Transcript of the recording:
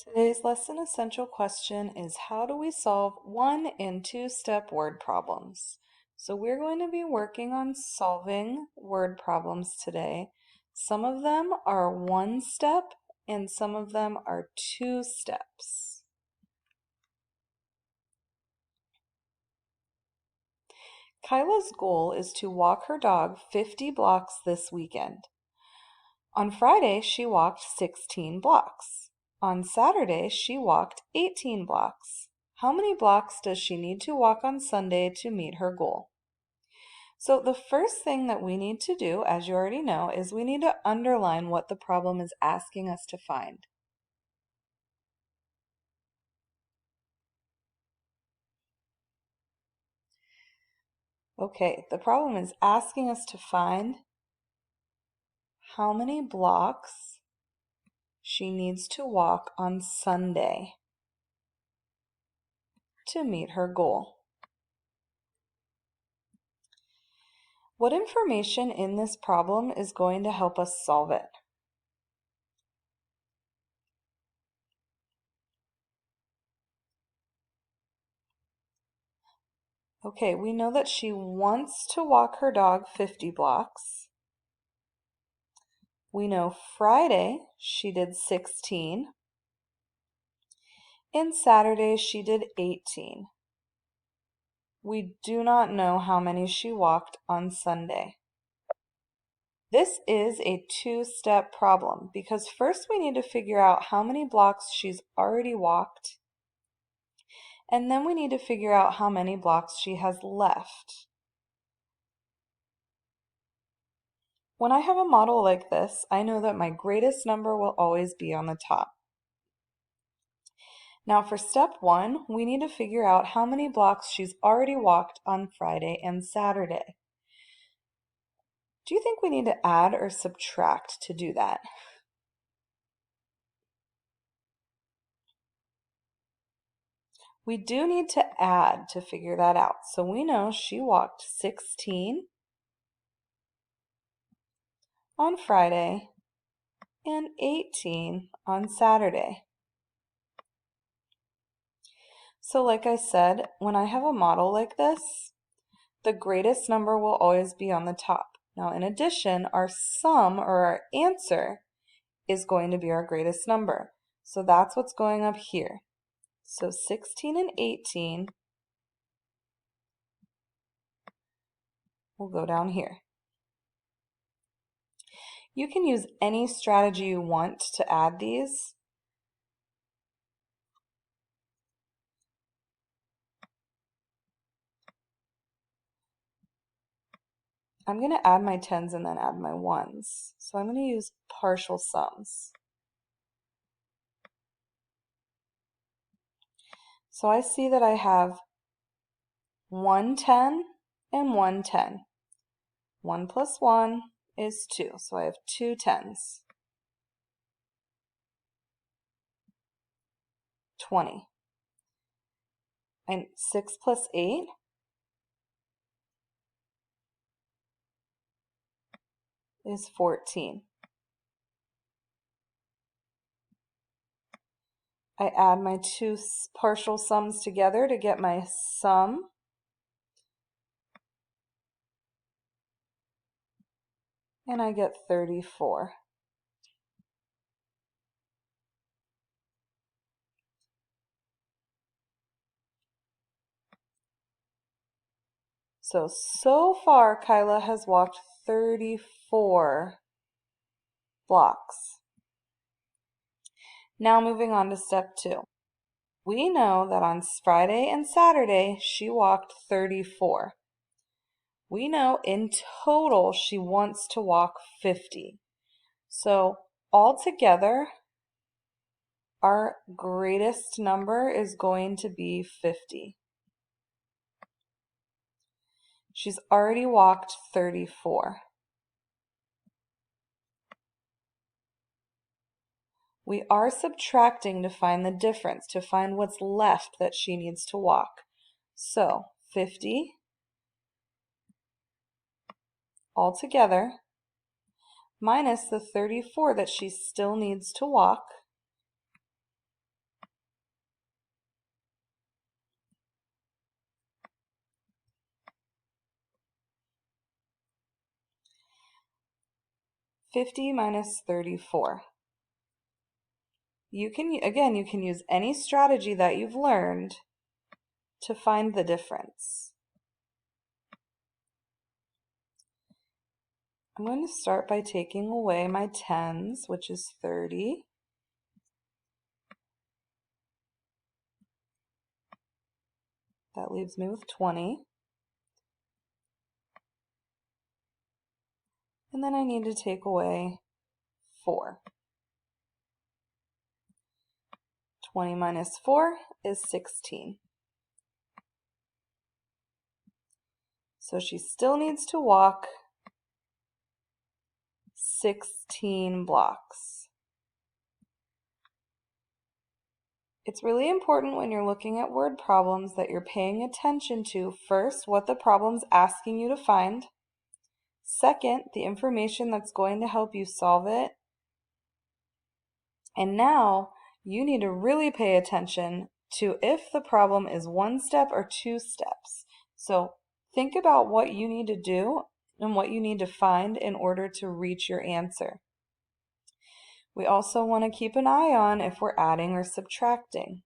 Today's lesson essential question is how do we solve one and two-step word problems? So we're going to be working on solving word problems today. Some of them are one step and some of them are two steps. Kyla's goal is to walk her dog 50 blocks this weekend. On Friday, she walked 16 blocks. On Saturday, she walked 18 blocks. How many blocks does she need to walk on Sunday to meet her goal? So the first thing that we need to do, as you already know, is we need to underline what the problem is asking us to find. Okay, the problem is asking us to find how many blocks she needs to walk on Sunday to meet her goal. What information in this problem is going to help us solve it? Okay, we know that she wants to walk her dog 50 blocks. We know Friday she did 16, and Saturday she did 18. We do not know how many she walked on Sunday. This is a two-step problem because first we need to figure out how many blocks she's already walked, and then we need to figure out how many blocks she has left. When I have a model like this, I know that my greatest number will always be on the top. Now for step one, we need to figure out how many blocks she's already walked on Friday and Saturday. Do you think we need to add or subtract to do that? We do need to add to figure that out. So we know she walked 16 on Friday and 18 on Saturday. So like I said, when I have a model like this, the greatest number will always be on the top. Now in addition, our sum or our answer is going to be our greatest number. So that's what's going up here. So 16 and 18 will go down here. You can use any strategy you want to add these. I'm going to add my tens and then add my ones. So I'm going to use partial sums. So I see that I have 110 and 110. 1 plus 1 is 2, so I have 2 tens. 20. And 6 plus 8 is 14. I add my two partial sums together to get my sum. And I get 34. So far Kyla has walked 34 blocks. Now moving on to step 2. We know that on Friday and Saturday she walked 34. We know in total she wants to walk 50. So altogether, our greatest number is going to be 50. She's already walked 34. We are subtracting to find the difference, to find what's left that she needs to walk. So 50 altogether minus the 34 that she still needs to walk 50 minus 34. You can use any strategy that you've learned to find the difference. I'm going to start by taking away my tens, which is 30. That leaves me with 20. And then I need to take away 4. 20 minus 4 is 16. So she still needs to walk 16 blocks. It's really important when you're looking at word problems that you're paying attention to, first, what the problem's asking you to find. Second, the information that's going to help you solve it. And now you need to really pay attention to if the problem is 1 step or 2 steps. So think about what you need to do and what you need to find in order to reach your answer. We also want to keep an eye on if we're adding or subtracting.